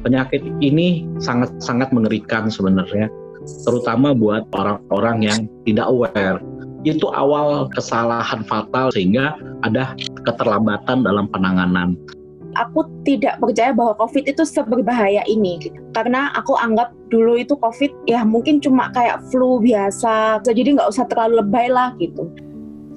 Penyakit ini sangat-sangat mengerikan sebenarnya, terutama buat orang-orang yang tidak aware. Itu awal kesalahan fatal sehingga ada keterlambatan dalam penanganan. Aku tidak percaya bahwa COVID itu seberbahaya ini gitu. Karena aku anggap dulu itu COVID ya mungkin cuma kayak flu biasa, jadi nggak usah terlalu lebay lah gitu.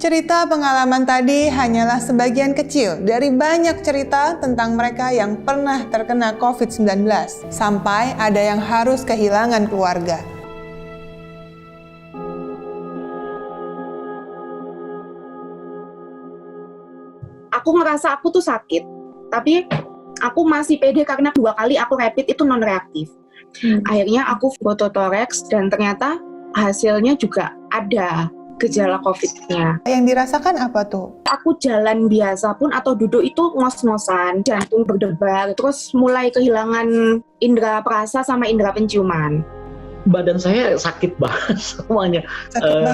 Cerita pengalaman tadi hanyalah sebagian kecil dari banyak cerita tentang mereka yang pernah terkena COVID-19, sampai ada yang harus kehilangan keluarga. Aku ngerasa aku tuh sakit, tapi aku masih pede karena 2 kali aku rapid itu non-reaktif. Akhirnya aku fototoreks dan ternyata hasilnya juga ada gejala COVID-nya. Yang dirasakan apa tuh? Aku jalan biasa pun atau duduk itu ngos-ngosan, jantung berdebar, terus mulai kehilangan indera perasa sama indera penciuman. Badan saya sakit banget semuanya.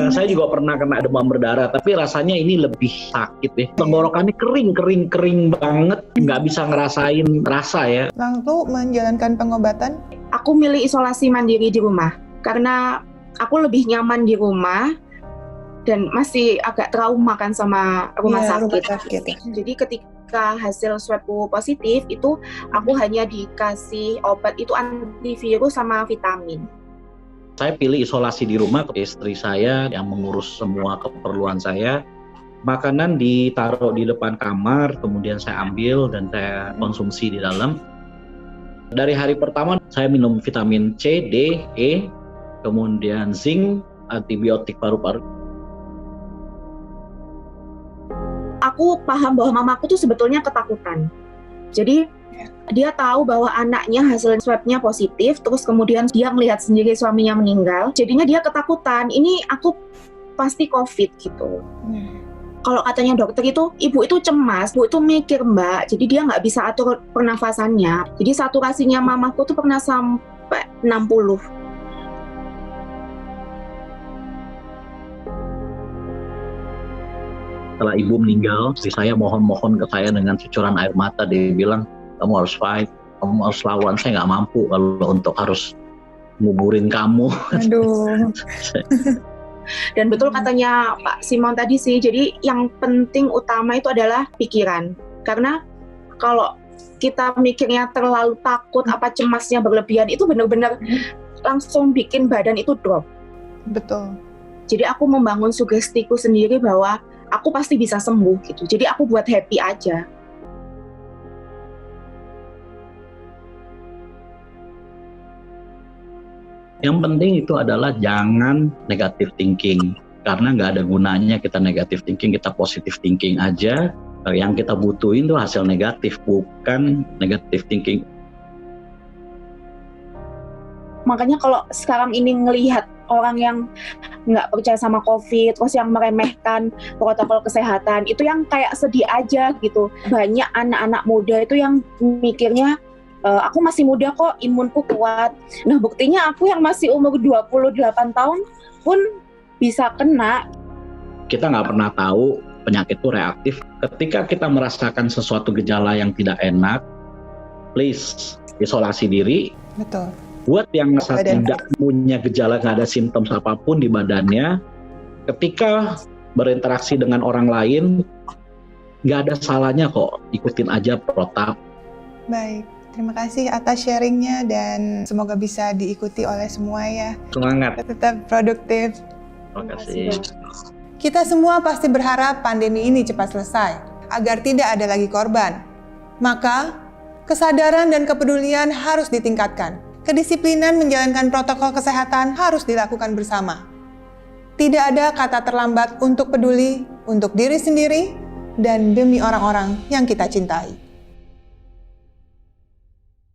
Saya juga pernah kena demam berdarah, tapi rasanya ini lebih sakit ya. Tenggorokannya kering banget, nggak bisa ngerasain rasa ya. Lalu menjalankan pengobatan? Aku milih isolasi mandiri di rumah, karena aku lebih nyaman di rumah, dan masih agak trauma kan sama rumah sakit. Ya. Jadi ketika hasil swabku positif, itu aku hanya dikasih obat itu antivirus sama vitamin. Saya pilih isolasi di rumah, istri saya yang mengurus semua keperluan saya. Makanan ditaruh di depan kamar, kemudian saya ambil dan saya konsumsi di dalam. Dari hari pertama saya minum vitamin C, D, E, kemudian zinc, antibiotik paru-paru. Aku paham bahwa mamaku tuh sebetulnya ketakutan. Jadi dia tahu bahwa anaknya hasil swabnya positif, terus kemudian dia melihat sendiri suaminya meninggal. Jadinya dia ketakutan, ini aku pasti COVID gitu. Kalau katanya dokter itu, ibu itu cemas, ibu itu mikir mbak, jadi dia nggak bisa atur pernafasannya. Jadi saturasinya mamaku tuh pernah sampai 60. Setelah ibu meninggal, istri saya mohon ke saya dengan cucuran air mata. Dia bilang, kamu harus fight, kamu harus lawan. Saya nggak mampu kalau untuk harus nguburin kamu. Aduh. Dan betul katanya Pak Simon tadi sih, jadi yang penting utama itu adalah pikiran. Karena kalau kita mikirnya terlalu takut, apa cemasnya berlebihan, itu benar-benar langsung bikin badan itu drop. Betul. Jadi aku membangun sugestiku sendiri bahwa aku pasti bisa sembuh gitu. Jadi aku buat happy aja. Yang penting itu adalah jangan negative thinking. Karena nggak ada gunanya kita negative thinking, kita positive thinking aja. Yang kita butuhin itu hasil negatif, bukan negative thinking. Makanya kalau sekarang ini ngelihat orang yang nggak percaya sama COVID, terus yang meremehkan protokol kesehatan, itu yang kayak sedih aja gitu. Banyak anak-anak muda itu yang mikirnya, aku masih muda kok, imunku kuat. Nah buktinya aku yang masih umur 28 tahun pun bisa kena. Kita nggak pernah tahu penyakit itu reaktif. Ketika kita merasakan sesuatu gejala yang tidak enak, please isolasi diri. Betul. Buat yang tidak punya gejala, nggak ada simptom apapun di badannya, ketika berinteraksi dengan orang lain, nggak ada salahnya kok, ikutin aja protap. Baik, terima kasih atas sharingnya dan semoga bisa diikuti oleh semua ya. Semangat. Tetap produktif. Terima kasih. Kita semua pasti berharap pandemi ini cepat selesai, agar tidak ada lagi korban. Maka, kesadaran dan kepedulian harus ditingkatkan. Kedisiplinan menjalankan protokol kesehatan harus dilakukan bersama. Tidak ada kata terlambat untuk peduli, untuk diri sendiri, dan demi orang-orang yang kita cintai.